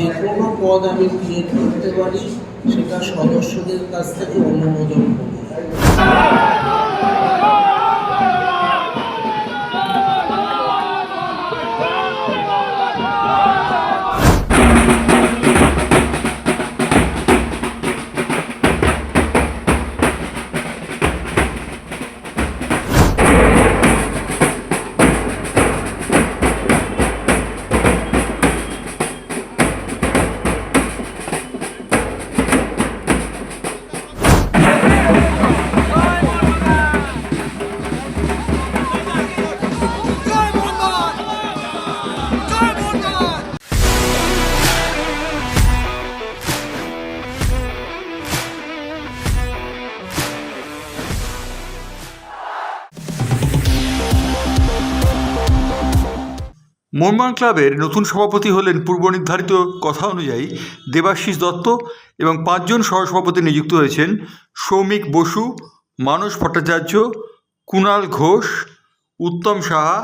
যে কোনো পদ আমি ক্রিয়েট করতে পারি, সেটা সদস্যদের কাছ থেকে অনুমোদন করি। মোহনবাগান ক্লাবের নতুন সভাপতি হলেন পূর্ব নির্ধারিত কথা অনুযায়ী দেবাশিস দত্ত এবং 5 জন সহসভাপতি নিযুক্ত হয়েছেন সৌমিক বসু, মানস ভট্টাচার্য, কুণাল ঘোষ, উত্তম সাহা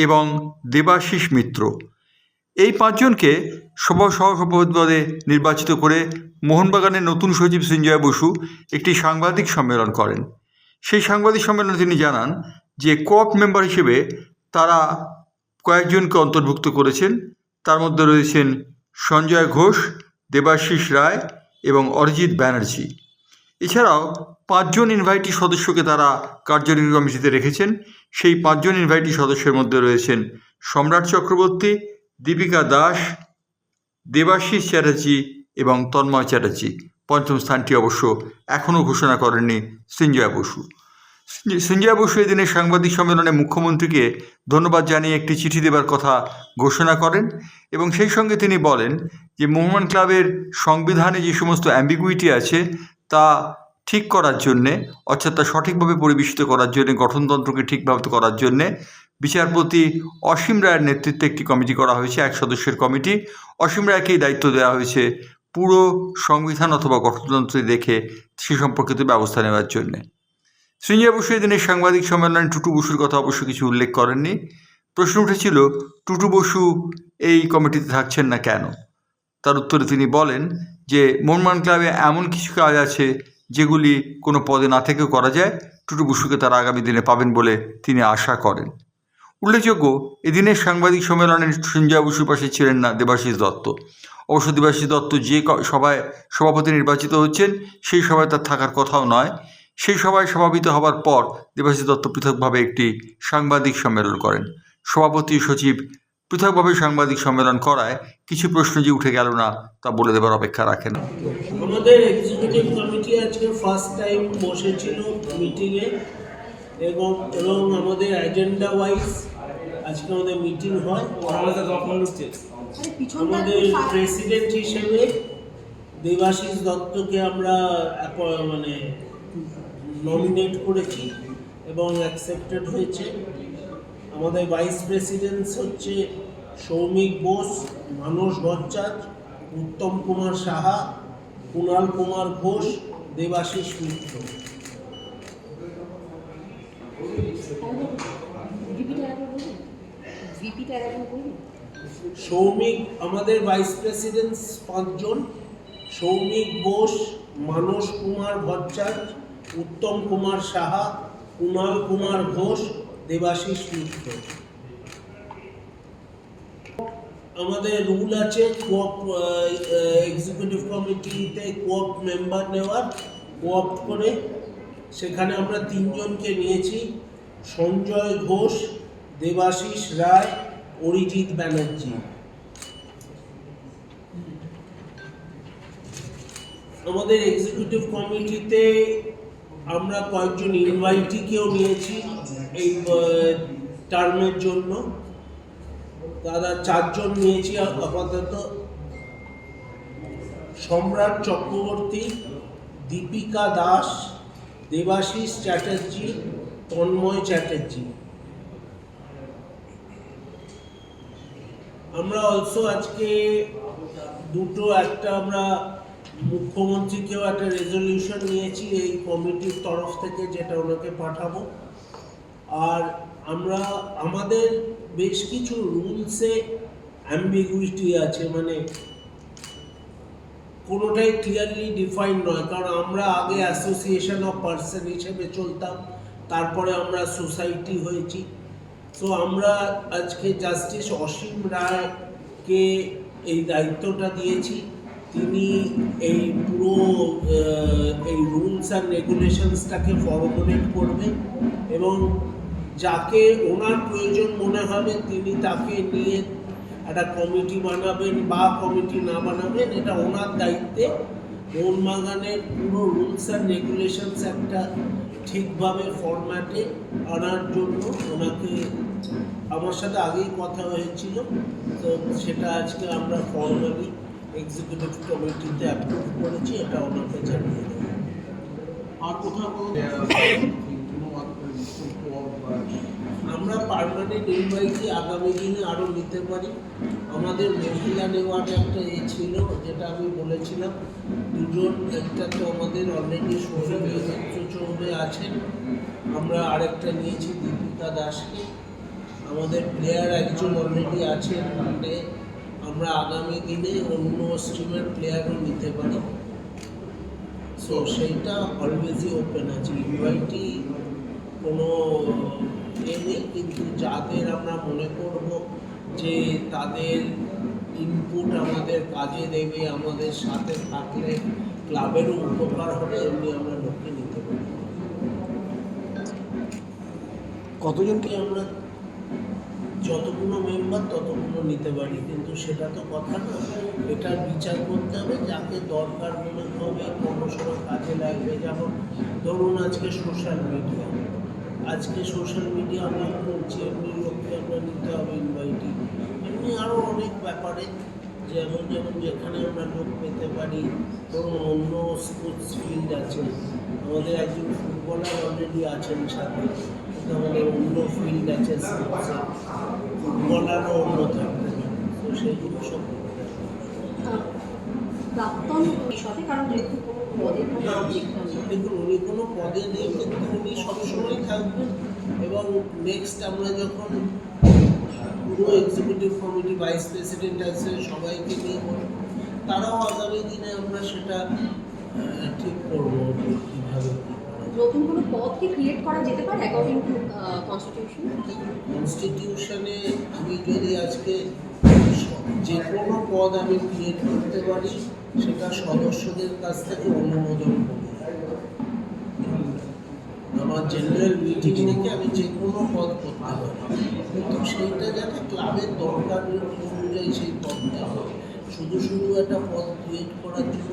এবং দেবাশিস মিত্র। এই 5 জনকে সহসভাপতি পদে নির্বাচিত করে মোহনবাগানের নতুন সচিব সঞ্জয় বসু একটি সাংবাদিক সম্মেলন করেন। সেই সাংবাদিক সম্মেলনে তিনি জানান যে কোঅপ মেম্বার হিসেবে তারা কয়েকজনকে অন্তর্ভুক্ত করেছেন। তার মধ্যে রয়েছেন সঞ্জয় ঘোষ, দেবাশিস রায় এবং অরিজিৎ ব্যানার্জি। এছাড়াও 5 জন ইনভাইটি সদস্যকে তারা কার্যনির্বাহী কমিটিতে রেখেছেন। সেই 5 জন ইনভাইটি সদস্যের মধ্যে রয়েছেন সম্রাট চক্রবর্তী, দীপিকা দাস, দেবাশিস চ্যাটার্জি এবং তন্ময় চ্যাটার্জি। পঞ্চম স্থানটি অবশ্য এখনও ঘোষণা করেননি সঞ্জয় বসু। সঞ্জয় বসু এদিনের সাংবাদিক সম্মেলনে মুখ্যমন্ত্রীকে ধন্যবাদ জানিয়ে একটি চিঠি দেবার কথা ঘোষণা করেন এবং সেই সঙ্গে তিনি বলেন যে মোহনবাগান ক্লাবের সংবিধানে যে সমস্ত অ্যাম্বিগুইটি আছে তা ঠিক করার জন্যে, অর্থাৎ তা সঠিকভাবে পরিবেশিত করার জন্যে, গঠনতন্ত্রকে ঠিকভাবে করার জন্যে বিচারপতি অসীম রায়ের নেতৃত্বে একটি কমিটি করা হয়েছে, 1 সদস্যের কমিটি। অসীম রায়কেই দায়িত্ব দেওয়া হয়েছে পুরো সংবিধান অথবা গঠনতন্ত্র দেখে সে সম্পর্কিত ব্যবস্থা নেওয়ার জন্যে। সঞ্জয় বসু এদিনের সাংবাদিক সম্মেলনে টুটু বসুর কথা অবশ্য কিছু উল্লেখ করেননি। প্রশ্ন উঠেছিল টুটু বসু এই কমিটিতে থাকছেন না কেন। তার উত্তরে তিনি বলেন যে মোহনবাগান ক্লাবে এমন কিছু কাজ আছে যেগুলি কোনো পদে না থেকেও করা যায়, টুটু বসুকে তারা আগামী দিনে পাবেন বলে তিনি আশা করেন। উল্লেখযোগ্য, এদিনের সাংবাদিক সম্মেলনে সঞ্জয় বসুর পাশে ছিলেন না দেবাশিস দত্ত। অবশ্য দেবাশিস দত্ত যে সভায় সভাপতি নির্বাচিত হচ্ছেন সেই সভায় তার থাকার কথাও নয়। সেই সভায় সভাপিত হবার পর দেবাশিস দত্ত পৃথকভাবে একটি সাংবাদিক সম্মেলন করেন। সভাপতি সচিব পৃথকভাবে সাংবাদিক সম্মেলন করায় কিছু প্রশ্ন যে উঠে গেল না তা বলে দেবার অপেক্ষা রাখেন। আমাদের এক্সিকিউটিভ কমিটি আজকে ফার্স্ট টাইম বসেছিল মিটিংয়ে এবং আমাদের অ্যাজেন্ডা ওয়াইজ আজকে আমাদের মিটিং হয়। আমাদের প্রেসিডেন্ট হিসেবে দেবাশিস দত্তকে আমরা নমিনেট করেছি এবং অ্যাকসেপ্টেড হয়েছে। আমাদের ভাইস প্রেসিডেন্ট হচ্ছে সৌমিক বোস, মানস ভট্টাচার্য, উত্তম কুমার সাহা, কুণাল কুমার ঘোষ, দেবাশিস মিত্র। সৌমিক, আমাদের ভাইস প্রেসিডেন্ট 5 জন: সৌমিক বোস, মানস কুমার ভট্টাচার্য, উত্তম কুমার সাহা, কুণাল কুমার ঘোষ, দেবাশিস মিত্র। আমাদের রুল আছে কোঅপ এক্সিকিউটিভ কমিটিতে কোঅপ মেম্বার নেওয়ার, কোঅপ করে সেখানে আমরা 3 জনকে নিয়েছি: সঞ্জয় ঘোষ, দেবাশিস রায়, অরিজিৎ ব্যানার্জি। আমাদের এক্সিকিউটিভ কমিটিতে আমরা কয়েকজন ইনভাইটিকেও নিয়েছি এই টার্মের জন্য। তারা 4 জন নিয়েছি আপাতত: সম্রাট চক্রবর্তী, দীপিকা দাস, দেবাশিস চ্যাটার্জি, তন্ময় চ্যাটার্জি। আমরা অলসো আজকে আমরা মুখ্যমন্ত্রীকেও একটা রেজলিউশন নিয়েছি এই কমিটির তরফ থেকে, যেটা ওনাকে পাঠাবো। আর আমাদের বেশ কিছু রুলসে অ্যাম্বিগুইটি আছে, কোনোটাই ক্লিয়ারলি ডিফাইন নয়, কারণ আমরা আগে অ্যাসোসিয়েশন অফ পার্সন হিসেবে চলতাম, তারপরে আমরা সোসাইটি হয়েছি। তো আমরা আজকে জাস্টিস অসীম রায়কে এই দায়িত্বটা দিয়েছি। তিনি এই পুরো এই রুলস অ্যান্ড রেগুলেশনসটাকে ফর্মুলেট করবেন এবং যাকে ওনার প্রয়োজন মনে হবে তিনি তাকে নিয়ে একটা কমিটি বানাবেন বা কমিটি না বানাবেন, এটা ওনার দায়িত্বে। মোহনবাগানের পুরো রুলস অ্যান্ড রেগুলেশনস একটা ঠিকভাবে ফরম্যাটে আনার জন্য ওনাকে, আমার সাথে আগেই কথা হয়েছিল, তো সেটা আজকে আমরা ফর্মালি এক্সিকিউটিভ কমিটিতে অ্যাপ্রুভ করেছি, এটা ওনাকে জানিয়ে দেবো। আর কোথাও আমরা পার্মানেন্ট ইনভাইটি আগামী দিনে আরও নিতে পারি। আমাদের মহিলা নেওয়ার একটা ছিল, যেটা আমি বলেছিলাম, দুজন, একটা তো আমাদের অলরেডি সৌরভ চৌবে আছেন, আমরা আরেকটা নিয়েছি দীপিকা দাসকে। আমাদের প্লেয়ার একজন অলরেডি আছেন, মানে আমরা আগামী দিনে অন্য স্ট্রিমের প্লেয়ারও নিতে পারি। সো সেইটা অলওয়েজই ওপেন আছে, ইনভাইটি কোনো নেই, কিন্তু যাদের আমরা মনে করব যে তাদের ইনপুট আমাদের কাজে দেবে, আমাদের সাথে থাকলে ক্লাবেরও উপকার হবে, এমনি আমরা লোককে নিতে পারি। কতজনকে আমরা যতগুলো মেম্বার ততগুলো নিতে পারি, কিন্তু সেটা তো কথা না, এটা বিচার করতে হবে যাকে দরকার মনে হবে, কোনো সময় কাজে লাগবে। যেমন ধরুন আজকে সোশ্যাল মিডিয়া আমরা করছি, এমনি লোককে আমরা নিতে হবে ইনভাইটি। এমনি আরও অনেক ব্যাপারে যেমন যেখানে আমরা লোক পেতে পারি, ধরুন অন্য স্পোর্টস ফিল্ড আছে, আমাদের একজন ফুটবলার অলরেডি আছেন সাথে, আমাদের অন্য ফিল্ড আছে স্পোর্টসে, ফুটবলারও অন্য থাকতে পারে, তো সেইগুলো সব প্রাক্তন সাথে, কারণ যেহেতু কোনো পদে দেখুন উনি কোনো পদে নেই, কিন্তু উনি সবসময় থাকবেন। এবং নেক্সট আমরা যখন পুরো এক্সিকিউটিভ কমিটি, ভাইস প্রেসিডেন্ট আছে, সবাইকে নিয়ে বলব, তারাও আগামী দিনে আমরা সেটা ঠিক করবো কীভাবে। নতুন কোনো পদ কি ক্রিয়েট করা যেতে পারে অ্যাকর্ডিং টু কনস্টিটিউশন? কনস্টিটিউশনে আমি যদি আজকে যে কোনো পদ আমি ক্রিয়েট করতে পারি, সেটা সদস্যদের কাছ থেকে অনুমোদন করি। আমার জেনারেল মিটিং থেকে আমি যে কোনো পদ করতে পারি, কিন্তু সেইটা যাতে ক্লাবের দরকার অনুযায়ী সেই পদটা হয়। শুধু একটা পদ ক্রিয়েট করার জন্য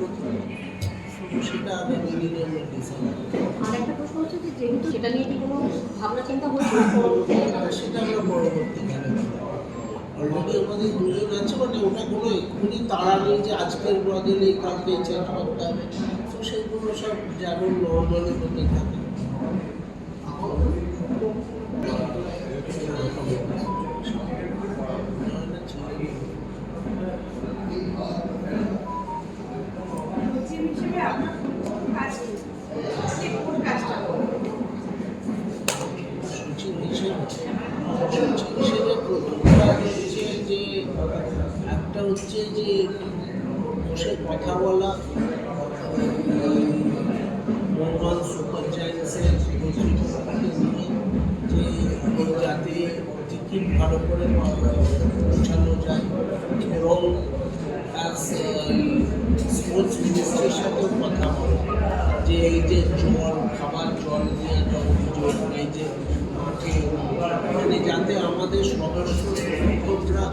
শুধু সেটা আগামী দিনে আমরা ডিসাইড করি। আর একটা প্রশ্ন হচ্ছে যে যেহেতু সেটা নিয়ে কি কোনো ভাবনা চিন্তা হচ্ছে, সেটা আমরা পরবর্তীকালে অলরেডি আমাদের দুজন আছে, মানে ওটা কোনো এক্ষুনি তারা নেই যে আজকের বদলে কালকে চেঞ্জ করতে হবে। তো সেইগুলো সব যেমন নর্মালি হতে থাকে। সচিব হিসেবে প্রথমটা হচ্ছে যে একটা হচ্ছে যে বসে কথা বলা, মোহনবাগান সুপার জায়ান্টসের কর্তৃপক্ষকে নিয়ে যে যাতে টিকিট ভালো করে পৌঁছানো যায়, এবং স্পোর্টস মিনিস্ট্রির সাথেও কথা বলা যে এই যে খাবার জল নিয়ে একটা অভিযোগ, এই যে মাঠে মানে যাতে আমাদের সদস্য সমর্থকরা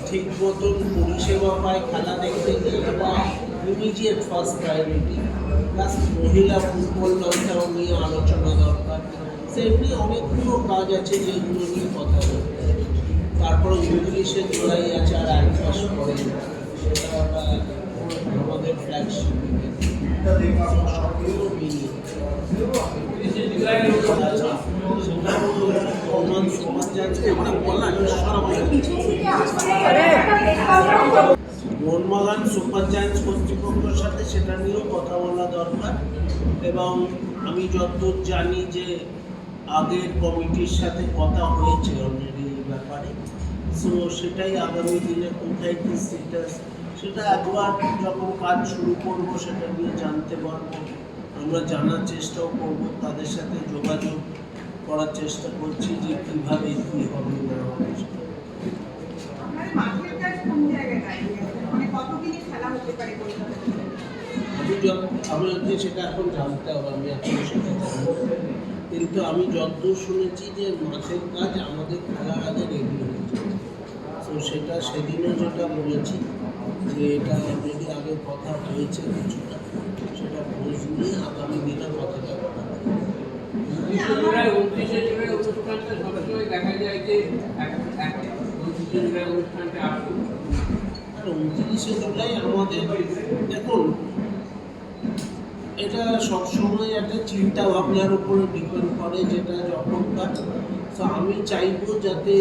ঠিক মতন পরিষেবা পায় খেলা দেখতে গেলে, বা ইমিডিয়েট ফার্স্ট প্রায়োরিটি। প্লাস মহিলা ফুটবল দলটাও নিয়ে আলোচনা দরকার। সেমনি অনেকগুলো কাজ আছে যেগুলো নিয়ে কথা বলতে হবে। তারপরে 29শে জুলাই আছে, আর 1 মাস পরে সেটা আমাদের ফ্ল্যাগশিপ সবগুলো মিলিয়ে মোহনবাগান সুপার জায়ান্টস কর্তৃপক্ষের সাথে সেটা নিয়েও কথা বলা দরকার। এবং আমি যতদূর জানি যে আগের কমিটির সাথে কথা হয়েছে অলরেডি এই ব্যাপারে। সো সেটাই আগামী দিনে কোথায় কী স্টেটাস সেটা একবার যখন কাজ শুরু করবো সেটা নিয়ে জানতে পারবো। আমরা জানার চেষ্টাও করব, তাদের সাথে যোগাযোগ করার চেষ্টা করছি যে কীভাবে কী হবে না হবে। আপনাদের মাঠের কাজ কোন জায়গায় দাঁড়িয়ে আছে? মানে কতদিনই খেলা হতে পারে কলকাতায়? আমি হচ্ছে সেটা এখন জানতে হবে, আমি এখন সেটা জানি না। কিন্তু আমি যতদূর শুনেছি যে মাঠের কাজ আমাদের খেলার আগে রেডি হয়েছে। তো সেটা সেদিনও যেটা বলেছি যে এটা অলরেডি আগে কথা হয়েছে কিছুটা, সেটা খোঁজ নিয়ে আগামী দিনে কথাটা বলা হবে। 29শে জুলাই অনুষ্ঠানটা সবসময় দেখা যায় যে 29শে জুলাই অনুষ্ঠানটা আসে। আর 29শে জুলাই আমাদের দেখুন, এটা সবসময় একটা চিন্তা ভাবনার উপরে ডিপেন্ড করে, যেটা যখনকার। তো আমি চাইবো যাতে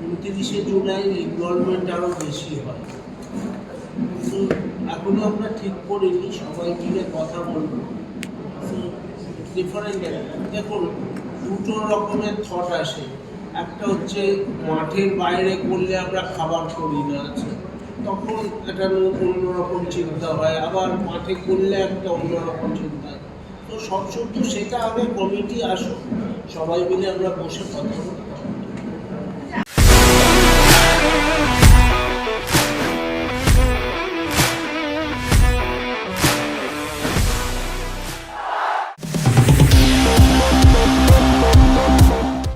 29শে জুলাই ইনভলভমেন্ট আরও বেশি হয়। তো এখনও আমরা ঠিক করিনি, সবাই মিলে কথা বলবো। তো ডিফারেন্ট দেখুন, দুটো রকমের থট আসে। একটা হচ্ছে মাঠের বাইরে করলে আমরা খাবার করি না, আছে তখন একটা অন্যরকম চিন্তা হয়, আবার মাঠে করলে একটা অন্যরকম চিন্তা হয়। তো সব সত্য সেটা আগে কমিটি আসুক, সবাই মিলে আমরা বসে কথা বলতে